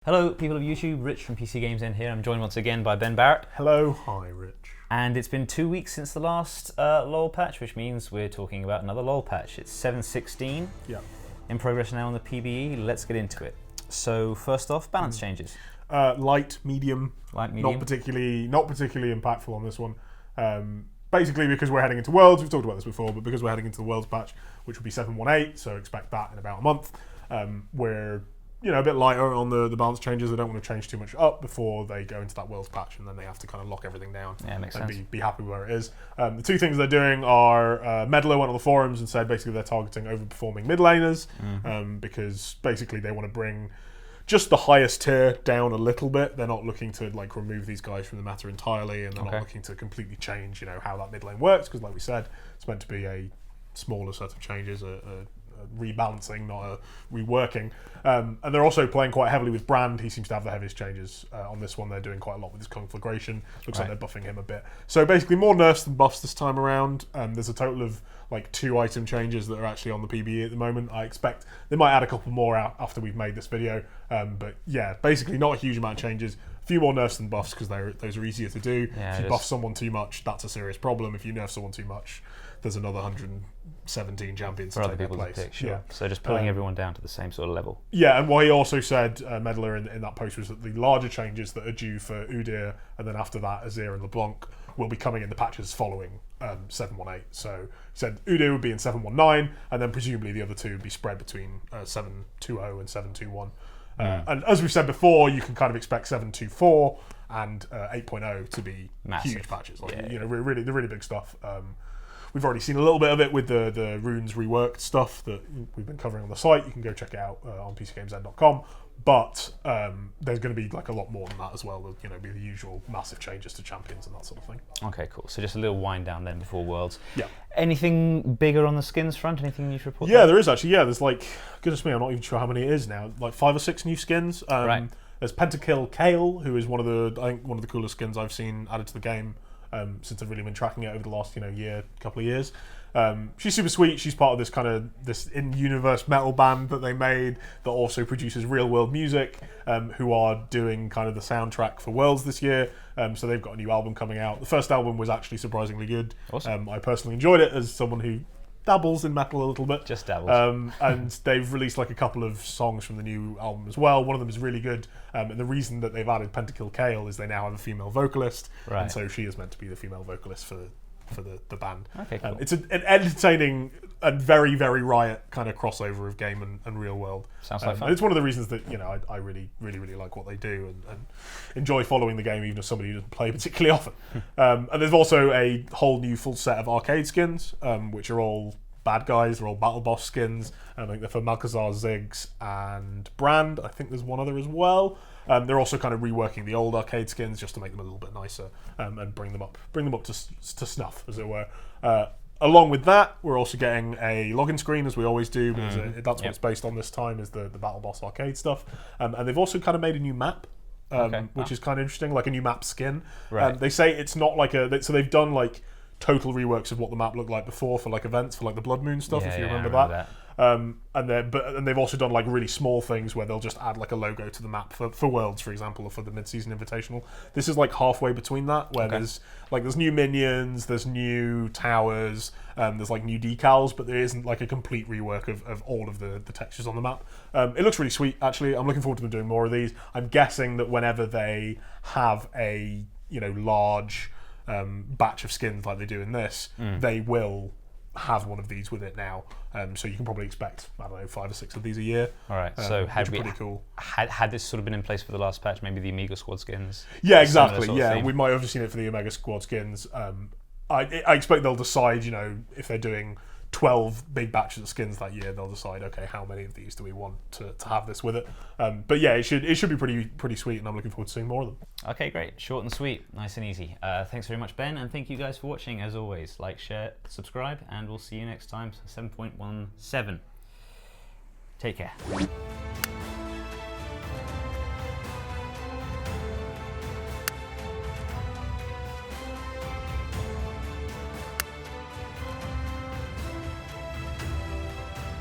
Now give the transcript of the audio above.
Hello, people of YouTube. Rich from PCGamesN here. I'm joined once again by Ben Barrett. Hello. Hi, Rich. And it's been 2 weeks since the last LoL patch, which means we're talking about another LoL patch. It's 7.16. Yeah. In progress now on the PBE. Let's get into it. So first off, balance changes. Light, medium. Light, medium. Not particularly impactful on this one. Basically, because we're heading into Worlds. We've talked about this before, but because we're heading into the Worlds patch, which will be 7.18, so expect that in about a month. We're a bit lighter on the balance changes. They don't want to change too much up before they go into that Worlds patch, and then they have to kind of lock everything down makes and sense. be happy where it is. The two things they're doing are Medler went on the forums and said basically they're targeting overperforming mid laners because basically they want to bring just the highest tier down a little bit. They're not looking to remove these guys from the meta entirely, and they're not looking to completely change how that mid lane works, because like we said, it's meant to be a smaller set of changes, a rebalancing, not a reworking. And they're also playing quite heavily with Brand. He seems to have the heaviest changes on this one. They're doing quite a lot with his conflagration. Looks like they're buffing him a bit. So basically more nerfs than buffs this time around. There's a total of 2 item changes that are actually on the PBE at the moment. I expect they might add a couple more out after we've made this video. But yeah, basically not a huge amount of changes. A few more nerfs than buffs because those are easier to do. Yeah, if you buff someone too much, that's a serious problem. If you nerf someone too much, there's another 117 champions to take their place. To pick, sure. Yeah. So just pulling everyone down to the same sort of level. Yeah, and what he also said, Medler, in that post was that the larger changes that are due for Udyr, and then after that Azir and LeBlanc, will be coming in the patches following 7.18. So he said Udyr would be in 7.19, and then presumably the other two would be spread between 7.20 and 7.21. And as we've said before, you can kind of expect 7.24 and 8.0 to be massive, huge patches. Really The really big stuff. We've already seen a little bit of it with the runes reworked stuff that we've been covering on the site. You can go check it out on PCGamesN.com. But there's going to be a lot more than that as well. There'll be the usual massive changes to champions and that sort of thing. Okay, cool. So just a little wind down then before Worlds. Yeah. Anything bigger on the skins front? Anything you should report? Yeah, there is actually. Yeah, there's goodness me, I'm not even sure how many it is now. 5 or 6 new skins. There's Pentakill Kayle, who is one of the coolest skins I've seen added to the game since I've really been tracking it over the last couple of years. She's super sweet. She's part of this in-universe metal band that they made that also produces real-world music, who are doing kind of the soundtrack for Worlds this year. So they've got a new album coming out. The first album was actually surprisingly good. Awesome. I personally enjoyed it as someone who dabbles in metal a little bit. Just dabbles. And they've released a couple of songs from the new album as well. One of them is really good. And the reason that they've added Pentakill Kayle is they now have a female vocalist. Right. And so she is meant to be the female vocalist for the band. Okay, cool. It's an entertaining and very, very Riot kind of crossover of game and real world. Sounds like fun. It's one of the reasons that I really, really, really like what they do and enjoy following the game, even as somebody who doesn't play particularly often. And there's also a whole new full set of arcade skins, which are all bad guys. They're all battle boss skins. I think they're for Malcazar, Ziggs, and Brand. I think there's one other as well. They're also kind of reworking the old arcade skins just to make them a little bit nicer and bring them up to snuff, as it were. Along with that, we're also getting a login screen, as we always do, because that's what it's based on this time, is the battle boss arcade stuff. And they've also kind of made a new map, which is kind of interesting, like a new map skin. Right. They say it's not so they've done total reworks of what the map looked like before for events for the Blood Moon stuff, if you remember that. And they've also done really small things where they'll just add a logo to the map for Worlds, for example, or for the mid-season invitational. This is halfway between that, where there's new minions, there's new towers, there's new decals, but there isn't a complete rework of all of the textures on the map. It looks really sweet, actually. I'm looking forward to them doing more of these. I'm guessing that whenever they have a large batch of skins like they do in this, they will have one of these with it now. So you can probably expect, 5 or 6 of these a year. All right. So pretty cool. Had this sort of been in place for the last patch, maybe the Omega Squad skins? Yeah, exactly. Yeah, we might have seen it for the Omega Squad skins. I expect they'll decide, if they're doing 12 big batches of skins that year, they'll decide, okay, how many of these do we want to have this with it? But yeah, it should be pretty sweet, and I'm looking forward to seeing more of them. Okay, great. Short and sweet. Nice and easy. Thanks very much, Ben, and thank you guys for watching. As always, like, share, subscribe, and we'll see you next time. 7.17. Take care.